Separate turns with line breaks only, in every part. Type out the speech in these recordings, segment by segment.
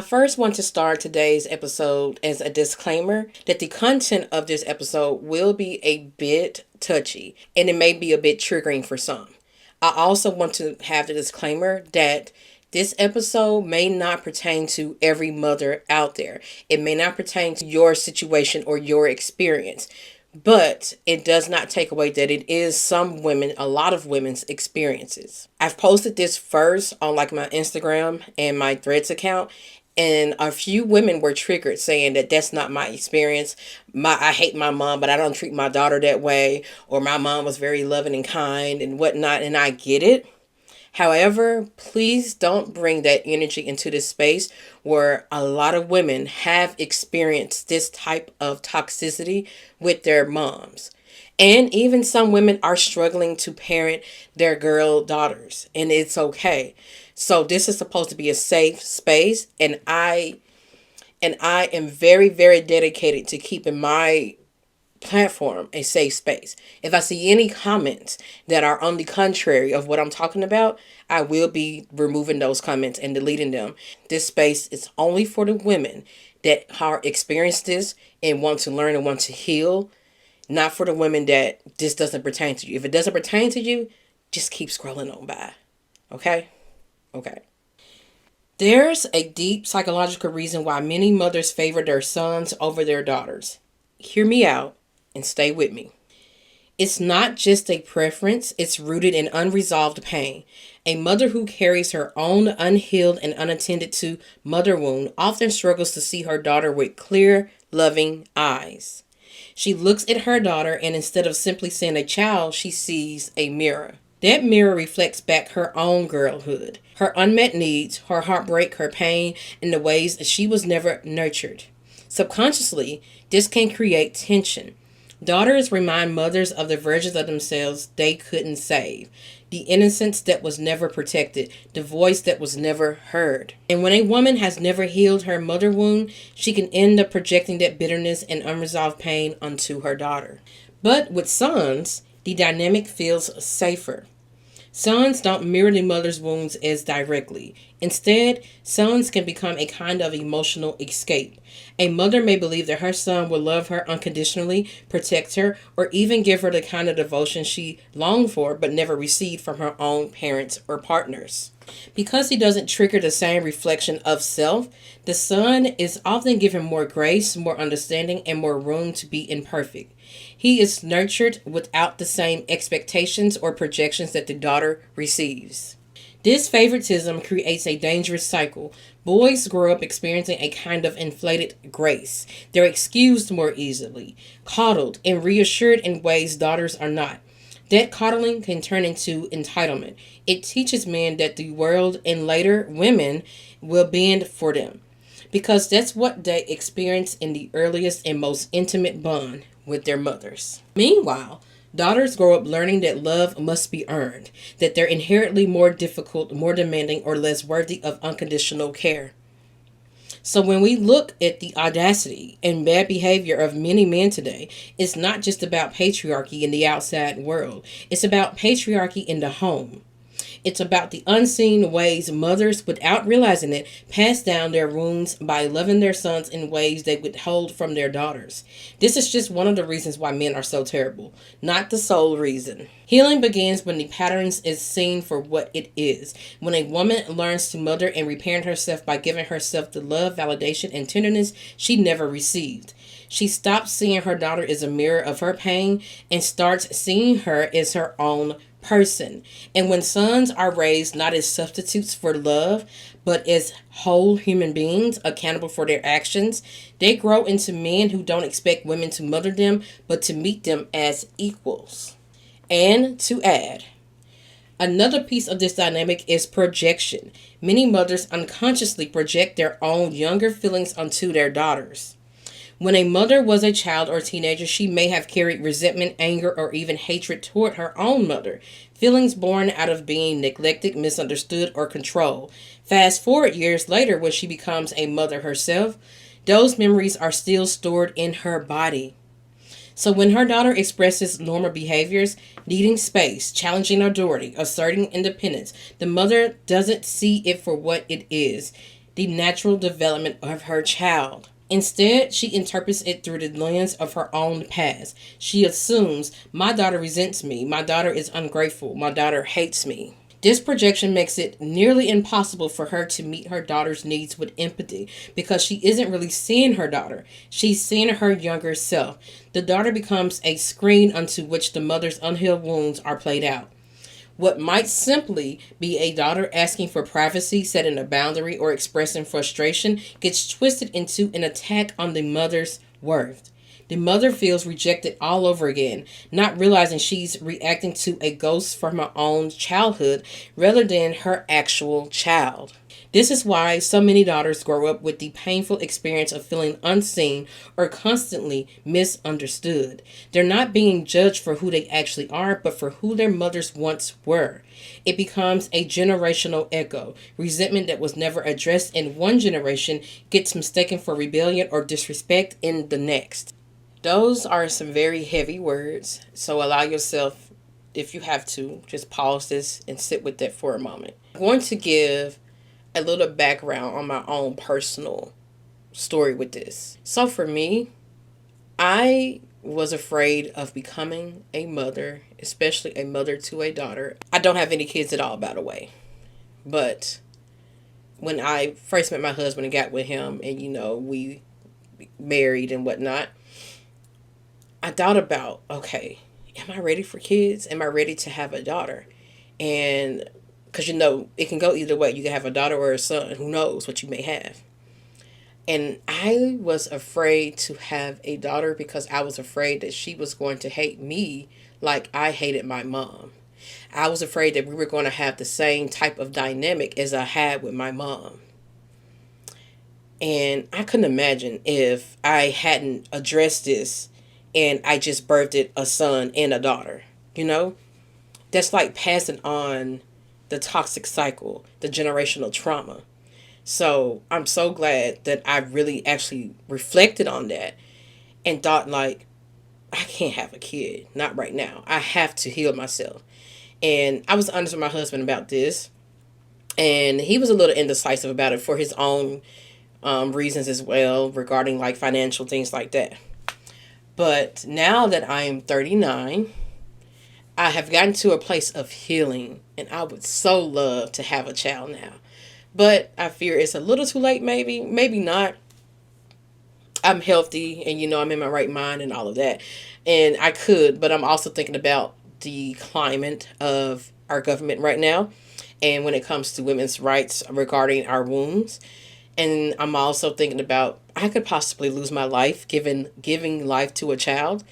I first want to start today's episode as a disclaimer that the content of this episode will be a bit touchy and it may be a bit triggering for some. I also want to have the disclaimer that this episode may not pertain to every mother out there. It may not pertain to your situation or your experience. But it does not take away that it is some women, a lot of women's experiences. I've posted this first on like my Instagram and my Threads account, and a few women were triggered saying that that's not my experience. I hate my mom, but I don't treat my daughter that way, or my mom was very loving and kind and whatnot, and I get it. However, please don't bring that energy into this space where a lot of women have experienced this type of toxicity with their moms. And even some women are struggling to parent their girl daughters, and it's okay. So this is supposed to be a safe space, and I am very, very dedicated to keeping my platform a safe space. If I see any comments that are on the contrary of what I'm talking about, I will be removing those comments and deleting them. This space is only for the women that are experienced this and want to learn and want to heal, not for the women that this doesn't pertain to you. If it doesn't pertain to you, just keep scrolling on by. Okay? Okay. There's a deep psychological reason why many mothers favor their sons over their daughters. Hear me out and stay with me. It's not just a preference, it's rooted in unresolved pain. A mother who carries her own unhealed and unattended to mother wound often struggles to see her daughter with clear, loving eyes. She looks at her daughter and instead of simply seeing a child, she sees a mirror. That mirror reflects back her own girlhood, her unmet needs, her heartbreak, her pain, and the ways that she was never nurtured. Subconsciously, this can create tension. Daughters remind mothers of the versions of themselves they couldn't save, the innocence that was never protected, the voice that was never heard. And when a woman has never healed her mother wound, she can end up projecting that bitterness and unresolved pain onto her daughter. But with sons, the dynamic feels safer. Sons don't mirror the mother's wounds as directly. Instead, sons can become a kind of emotional escape. A mother may believe that her son will love her unconditionally, protect her, or even give her the kind of devotion she longed for but never received from her own parents or partners. Because he doesn't trigger the same reflection of self, the son is often given more grace, more understanding, and more room to be imperfect. He is nurtured without the same expectations or projections that the daughter receives. This favoritism creates a dangerous cycle. Boys grow up experiencing a kind of inflated grace. They're excused more easily, coddled, and reassured in ways daughters are not. That coddling can turn into entitlement. It teaches men that the world and later women will bend for them because that's what they experience in the earliest and most intimate bond with their mothers. Meanwhile, daughters grow up learning that love must be earned, that they're inherently more difficult, more demanding, or less worthy of unconditional care. So when we look at the audacity and bad behavior of many men today, it's not just about patriarchy in the outside world. It's about patriarchy in the home. It's about the unseen ways mothers, without realizing it, pass down their wounds by loving their sons in ways they withhold from their daughters. This is just one of the reasons why men are so terrible, not the sole reason. Healing begins when the patterns is seen for what it is. When a woman learns to mother and reparent herself by giving herself the love, validation, and tenderness she never received. She stops seeing her daughter as a mirror of her pain and starts seeing her as her own person. And when sons are raised not as substitutes for love, but as whole human beings accountable for their actions, they grow into men who don't expect women to mother them, but to meet them as equals. And to add, another piece of this dynamic is projection. Many mothers unconsciously project their own younger feelings onto their daughters. When a mother was a child or teenager, she may have carried resentment, anger, or even hatred toward her own mother, feelings born out of being neglected, misunderstood, or controlled. Fast forward years later, when she becomes a mother herself, those memories are still stored in her body. So when her daughter expresses normal behaviors, needing space, challenging authority, asserting independence, the mother doesn't see it for what it is. the natural development of her child. Instead, she interprets it through the lens of her own past. She assumes, my daughter resents me, my daughter is ungrateful, my daughter hates me. This projection makes it nearly impossible for her to meet her daughter's needs with empathy because she isn't really seeing her daughter. She's seeing her younger self. The daughter becomes a screen onto which the mother's unhealed wounds are played out. What might simply be a daughter asking for privacy, setting a boundary, or expressing frustration gets twisted into an attack on the mother's worth. The mother feels rejected all over again, not realizing she's reacting to a ghost from her own childhood rather than her actual child. This is why so many daughters grow up with the painful experience of feeling unseen or constantly misunderstood. They're not being judged for who they actually are, but for who their mothers once were. It becomes a generational echo. Resentment that was never addressed in one generation gets mistaken for rebellion or disrespect in the next. Those are some very heavy words, so allow yourself, if you have to, just pause this and sit with that for a moment. I'm going to give a little background on my own personal story with this. So for me, I was afraid of becoming a mother, especially a mother to a daughter. I don't have any kids at all, by the way. But when I first met my husband and got with him and, we married and whatnot, I thought about, okay, am I ready for kids? Am I ready to have a daughter? And because, it can go either way. You can have a daughter or a son. Who knows what you may have. And I was afraid to have a daughter because I was afraid that she was going to hate me like I hated my mom. I was afraid that we were going to have the same type of dynamic as I had with my mom. And I couldn't imagine if I hadn't addressed this and I just birthed a son and a daughter. That's like passing on the toxic cycle, the generational trauma. So I'm so glad that I really actually reflected on that and thought like, I can't have a kid. Not right now. I have to heal myself. And I was honest with my husband about this. And he was a little indecisive about it for his own reasons as well, regarding like financial things like that. But now that I am 39, I have gotten to a place of healing, and I would so love to have a child now. But I fear it's a little too late, maybe not. I'm healthy and, I'm in my right mind and all of that. And I could, but I'm also thinking about the climate of our government right now. And when it comes to women's rights regarding our wombs. And I'm also thinking about, I could possibly lose my life giving life to a child.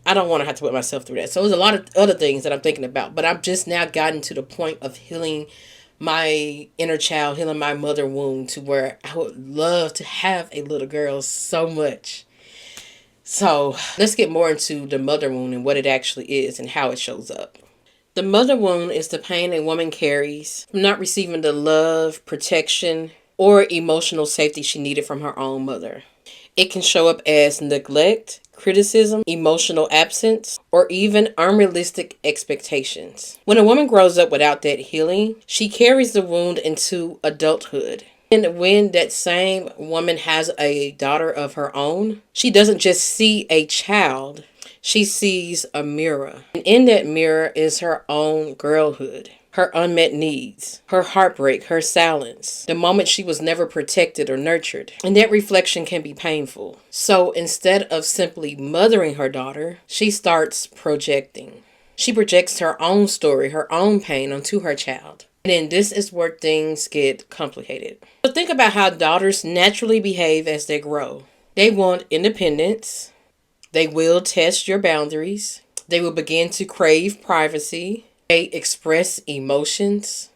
I don't want to have to put myself through that. So there's a lot of other things that I'm thinking about. But I've just now gotten to the point of healing my inner child, healing my mother wound to where I would love to have a little girl so much. So let's get more into the mother wound and what it actually is and how it shows up. The mother wound is the pain a woman carries from not receiving the love, protection, or emotional safety she needed from her own mother. It can show up as neglect, criticism, emotional absence, or even unrealistic expectations. When a woman grows up without that healing, she carries the wound into adulthood. And when that same woman has a daughter of her own, she doesn't just see a child, she sees a mirror. And in that mirror is her own girlhood, her unmet needs, her heartbreak, her silence, the moment she was never protected or nurtured. And that reflection can be painful. So instead of simply mothering her daughter, she starts projecting. She projects her own story, her own pain onto her child. And then this is where things get complicated. So think about how daughters naturally behave as they grow. They want independence. They will test your boundaries. They will begin to crave privacy. They express emotions.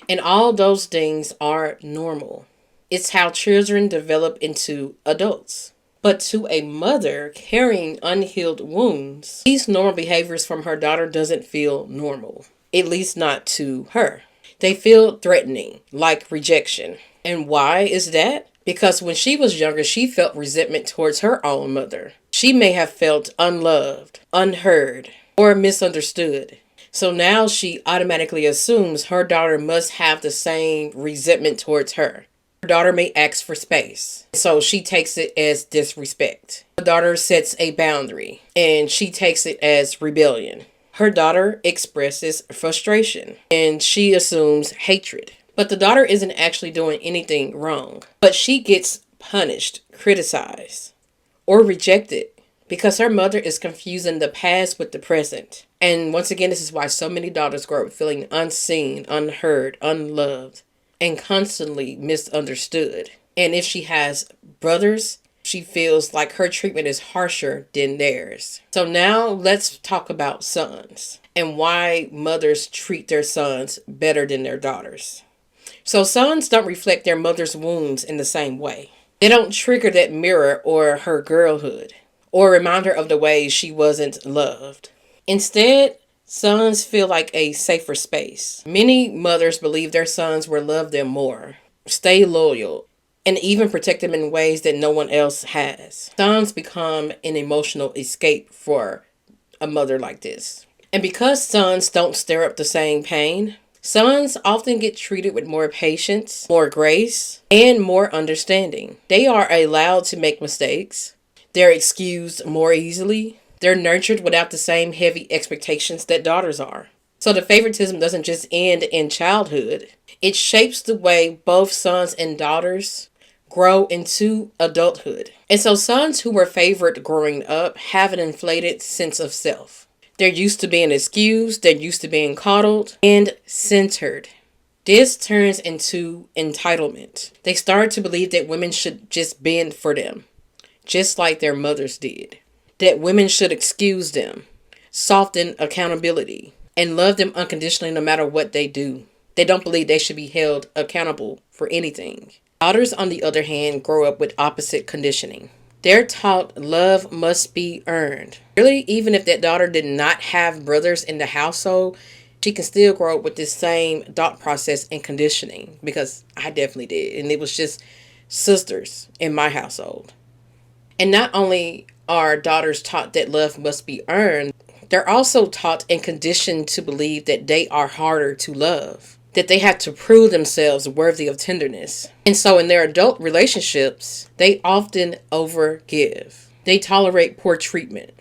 And all those things are normal. It's how children develop into adults. But to a mother carrying unhealed wounds, these normal behaviors from her daughter doesn't feel normal. At least not to her. They feel threatening, like rejection. And why is that? Because when she was younger, she felt resentment towards her own mother. She may have felt unloved, unheard, or misunderstood. So now she automatically assumes her daughter must have the same resentment towards her. Her daughter may ask for space, so she takes it as disrespect. Her daughter sets a boundary, and she takes it as rebellion. Her daughter expresses frustration, and she assumes hatred. But the daughter isn't actually doing anything wrong, but she gets punished, criticized, or rejected because her mother is confusing the past with the present. And once again, this is why so many daughters grow up feeling unseen, unheard, unloved, and constantly misunderstood. And if she has brothers, she feels like her treatment is harsher than theirs. So now let's talk about sons and why mothers treat their sons better than their daughters. So sons don't reflect their mother's wounds in the same way. They don't trigger that mirror or her girlhood, or remind her of the ways she wasn't loved. Instead, sons feel like a safer space. Many mothers believe their sons will love them more, stay loyal, and even protect them in ways that no one else has. Sons become an emotional escape for a mother like this. And because sons don't stir up the same pain, sons often get treated with more patience, more grace, and more understanding. They are allowed to make mistakes. They're excused more easily. They're nurtured without the same heavy expectations that daughters are. So the favoritism doesn't just end in childhood. It shapes the way both sons and daughters grow into adulthood. And so sons who were favored growing up have an inflated sense of self. They're used to being excused. They're used to being coddled and centered. This turns into entitlement. They start to believe that women should just bend for them, just like their mothers did. That women should excuse them, soften accountability, and love them unconditionally no matter what they do. They don't believe they should be held accountable for anything. Daughters, on the other hand, grow up with opposite conditioning. They're taught love must be earned. Really, even if that daughter did not have brothers in the household, she can still grow up with this same thought process and conditioning, because I definitely did. And it was just sisters in my household. And not only are daughters taught that love must be earned, they're also taught and conditioned to believe that they are harder to love, that they have to prove themselves worthy of tenderness. And so in their adult relationships, they often overgive. They tolerate poor treatment.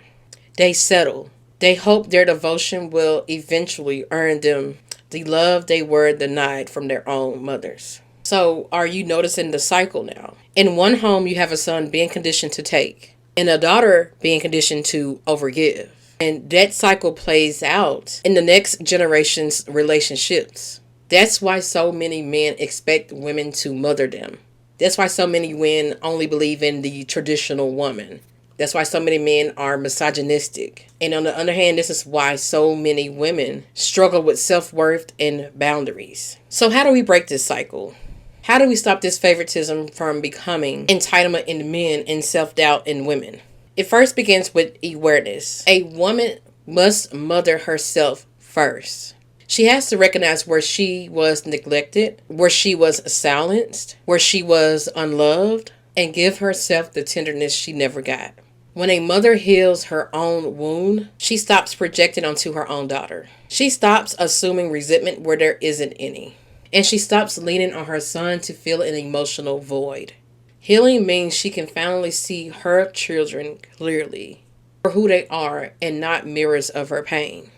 They settle. They hope their devotion will eventually earn them the love they were denied from their own mothers. So are you noticing the cycle now? In one home, you have a son being conditioned to take, and a daughter being conditioned to overgive. And that cycle plays out in the next generation's relationships. That's why so many men expect women to mother them. That's why so many men only believe in the traditional woman. That's why so many men are misogynistic. And on the other hand, this is why so many women struggle with self-worth and boundaries. So how do we break this cycle? How do we stop this favoritism from becoming entitlement in men and self-doubt in women? It first begins with awareness. A woman must mother herself first. She has to recognize where she was neglected, where she was silenced, where she was unloved, and give herself the tenderness she never got. When a mother heals her own wound, she stops projecting onto her own daughter. She stops assuming resentment where there isn't any. And she stops leaning on her son to fill an emotional void. Healing means she can finally see her children clearly for who they are and not mirrors of her pain.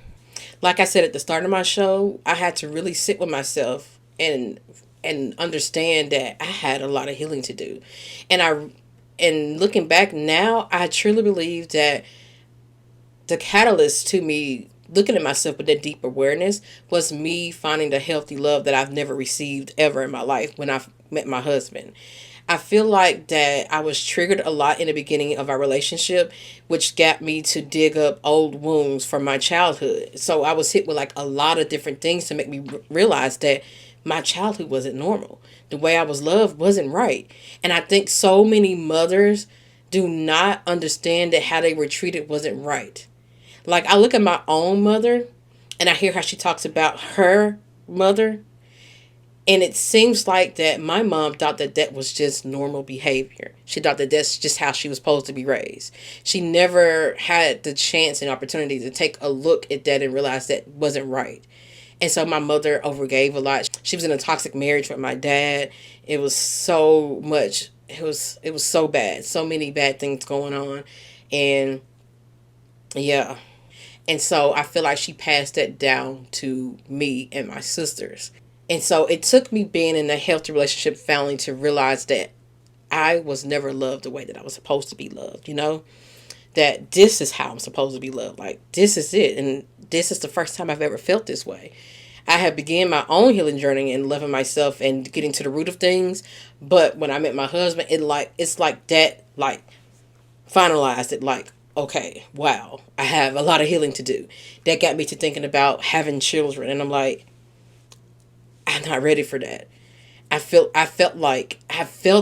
Like I said at the start of my show, I had to really sit with myself and understand that I had a lot of healing to do. And looking back now, I truly believe that the catalyst to me looking at myself with that deep awareness was me finding the healthy love that I've never received ever in my life when I met my husband. I feel like that I was triggered a lot in the beginning of our relationship, which got me to dig up old wounds from my childhood. So I was hit with like a lot of different things to make me realize that my childhood wasn't normal. The way I was loved wasn't right. And I think so many mothers do not understand that how they were treated wasn't right. Like I look at my own mother and I hear how she talks about her mother. And it seems like that my mom thought that that was just normal behavior. She thought that that's just how she was supposed to be raised. She never had the chance and opportunity to take a look at that and realize that wasn't right. And so my mother overgave a lot. She was in a toxic marriage with my dad. It was so much. It was so bad. So many bad things going on. And yeah. And so I feel like she passed that down to me and my sisters. And so it took me being in a healthy relationship family to realize that I was never loved the way that I was supposed to be loved, That this is how I'm supposed to be loved. Like, this is it. And this is the first time I've ever felt this way. I have began my own healing journey and loving myself and getting to the root of things. But when I met my husband, it's like that, like, finalized it, like, okay, wow, I have a lot of healing to do. That got me to thinking about having children. And I'm like, I'm not ready for that. I felt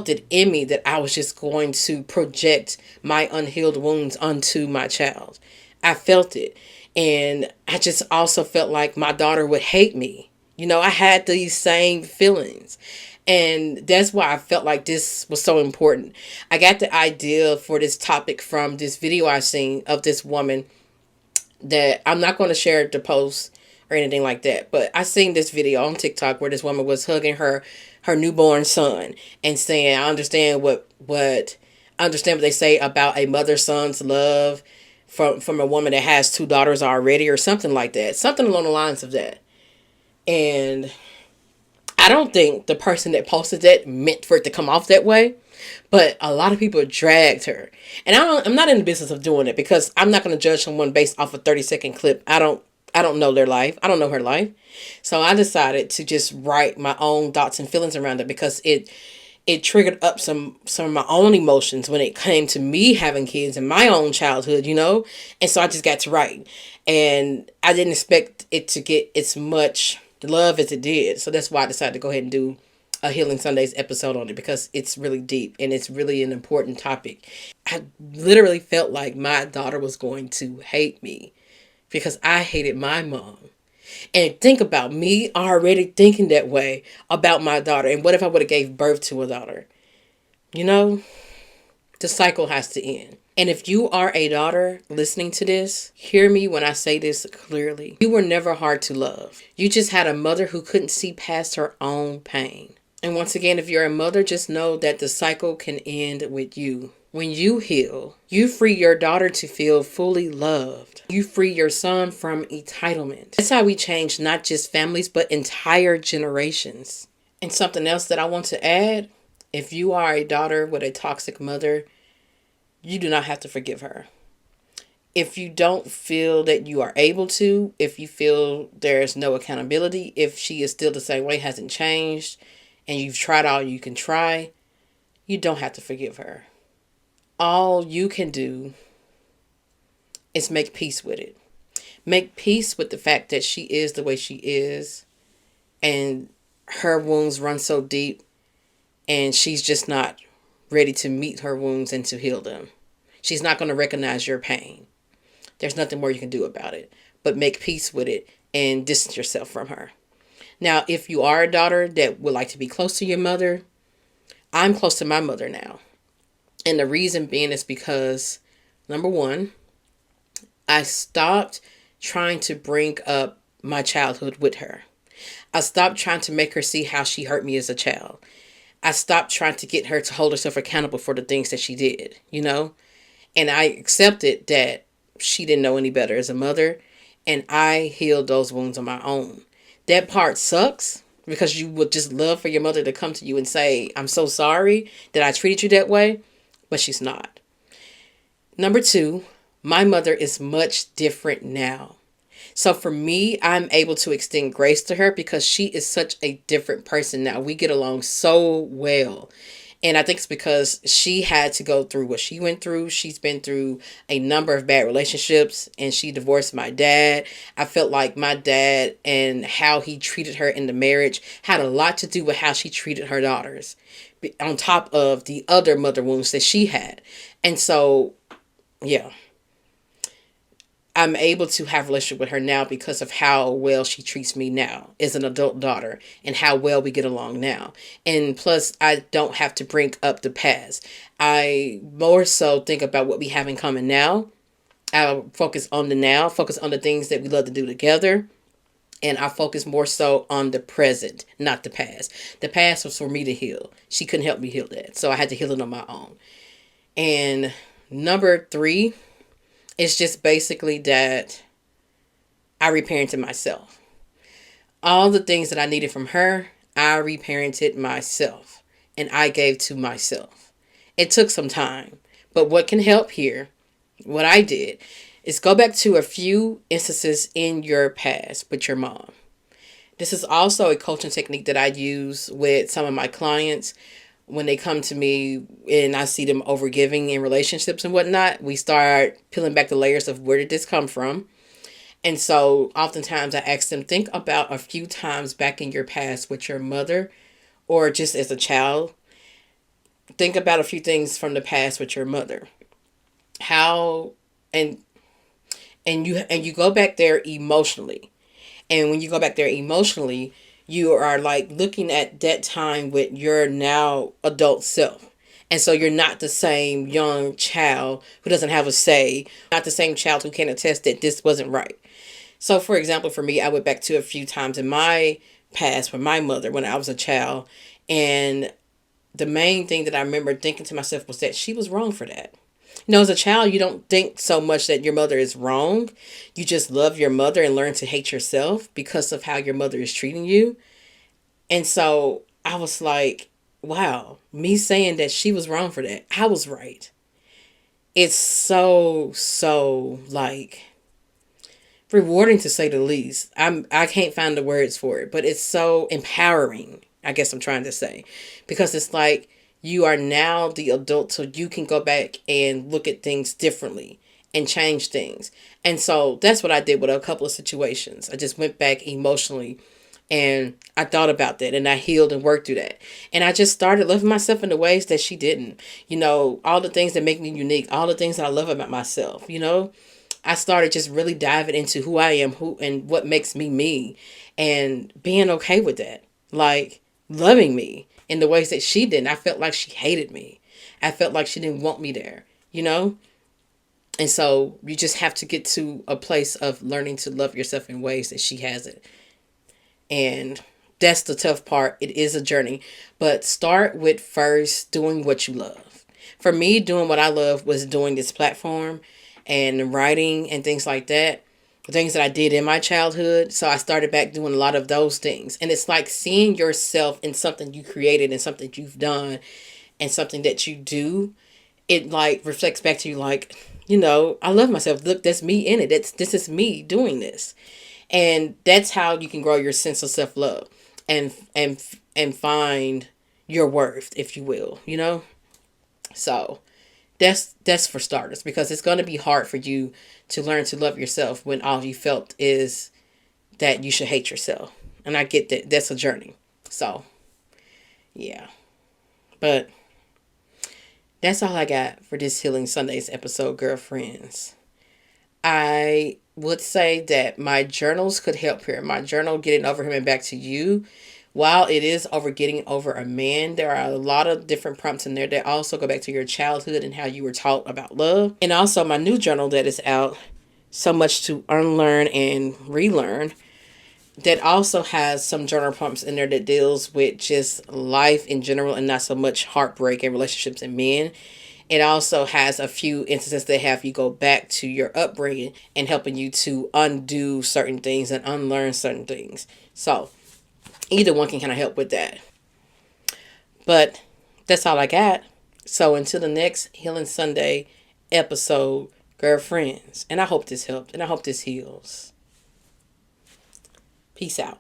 it in me that I was just going to project my unhealed wounds onto my child. I felt it. And I just also felt like my daughter would hate me. I had these same feelings. And that's why I felt like this was so important. I got the idea for this topic from this video I seen of this woman that I'm not going to share the post or anything like that. But I seen this video on TikTok where this woman was hugging her newborn son and saying, I understand what they say about a mother-son's love from a woman that has 2 daughters already, or something like that. Something along the lines of that. And I don't think the person that posted that meant for it to come off that way, but a lot of people dragged her. And I'm not in the business of doing it, because I'm not going to judge someone based off a 30-second clip. I don't know their life. I don't know her life. So I decided to just write my own thoughts and feelings around it, because it triggered up some of my own emotions when it came to me having kids in my own childhood, And so I just got to write. And I didn't expect it to get as much love as it did. So that's why I decided to go ahead and do a Healing Sundays episode on it, because it's really deep and it's really an important topic. I literally felt like my daughter was going to hate me because I hated my mom. And think about me already thinking that way about my daughter. And what if I would have gave birth to a daughter? The cycle has to end. And if you are a daughter listening to this, hear me when I say this clearly. You were never hard to love. You just had a mother who couldn't see past her own pain. And once again, if you're a mother, just know that the cycle can end with you. When you heal, you free your daughter to feel fully loved. You free your son from entitlement. That's how we change not just families, but entire generations. And something else that I want to add, if you are a daughter with a toxic mother, you do not have to forgive her. If you don't feel that you are able to, if you feel there's no accountability, if she is still the same way, hasn't changed, and you've tried all you can try, you don't have to forgive her. All you can do is make peace with it. Make peace with the fact that she is the way she is, and her wounds run so deep, and she's just not ready to meet her wounds and to heal them. She's not going to recognize your pain. There's nothing more you can do about it, but make peace with it and distance yourself from her. Now, if you are a daughter that would like to be close to your mother, I'm close to my mother now. And the reason being is because, number one, I stopped trying to bring up my childhood with her. I stopped trying to make her see how she hurt me as a child. I stopped trying to get her to hold herself accountable for the things that she did, And I accepted that she didn't know any better as a mother, and I healed those wounds on my own. That part sucks, because you would just love for your mother to come to you and say, I'm so sorry that I treated you that way, but she's not. Number two, my mother is much different now. So for me, I'm able to extend grace to her because she is such a different person now. We get along so well. And I think it's because she had to go through what she went through. She's been through a number of bad relationships, and she divorced my dad. I felt like my dad and how he treated her in the marriage had a lot to do with how she treated her daughters, on top of the other mother wounds that she had. And so, yeah, I'm able to have a relationship with her now because of how well she treats me now as an adult daughter, and how well we get along now. And plus, I don't have to bring up the past. I more so think about what we have in common now. I'll focus on the now, focus on the things that we love to do together. And I focus more so on the present, not the past. The past was for me to heal. She couldn't help me heal that. So I had to heal it on my own. And number 3 is just basically that I reparented myself. All the things that I needed from her, I reparented myself. And I gave to myself. It took some time. But what can help here, what I did, is go back to a few instances in your past with your mom. This is also a coaching technique that I use with some of my clients when they come to me and I see them overgiving in relationships and whatnot. We start peeling back the layers of where did this come from. And so oftentimes I ask them, think about a few times back in your past with your mother or just as a child. Think about a few things from the past with your mother. How and you go back there emotionally. And when you go back there emotionally, you are like looking at that time with your now adult self. And so you're not the same young child who doesn't have a say, not the same child who can't attest that this wasn't right. So, for example, for me, I went back to a few times in my past with my mother when I was a child. And the main thing that I remember thinking to myself was that she was wrong for that. As a child, you don't think so much that your mother is wrong. You just love your mother and learn to hate yourself because of how your mother is treating you. And so I was like, wow, me saying that she was wrong for that, I was right. It's so like rewarding to say the least. I can't find the words for it, but it's so empowering, I guess I'm trying to say. Because it's like you are now the adult, so you can go back and look at things differently and change things. And so that's what I did with a couple of situations. I just went back emotionally and I thought about that and I healed and worked through that. And I just started loving myself in the ways that she didn't. All the things that make me unique, all the things that I love about myself, I started just really diving into who I am, who and what makes me me, and being okay with that. Like loving me in the ways that she didn't. I felt like she hated me. I felt like she didn't want me there, And so you just have to get to a place of learning to love yourself in ways that she hasn't. And that's the tough part. It is a journey. But start with first doing what you love. For me, doing what I love was doing this platform and writing and things like that. Things that I did in my childhood. So I started back doing a lot of those things. And it's like seeing yourself in something you created and something you've done and something that you do. It like reflects back to you like, I love myself. Look, that's me in it. This is me doing this. And that's how you can grow your sense of self-love and find your worth, if you will, So that's for starters, because it's going to be hard for you to learn to love yourself when all you felt is that you should hate yourself. And I get that that's a journey. So, yeah. But that's all I got for this Healing Sundays episode, girlfriends. I would say that my journals could help here. My journal, Getting Over Him and Back to You. While it is over getting over a man, there are a lot of different prompts in there that also go back to your childhood and how you were taught about love. And also my new journal that is out, So Much to Unlearn and Relearn, that also has some journal prompts in there that deals with just life in general and not so much heartbreak and relationships and men. It also has a few instances that have you go back to your upbringing and helping you to undo certain things and unlearn certain things. So either one can kind of help with that. But that's all I got. So until the next Healing Sunday episode, girlfriends. And I hope this helped and I hope this heals. Peace out.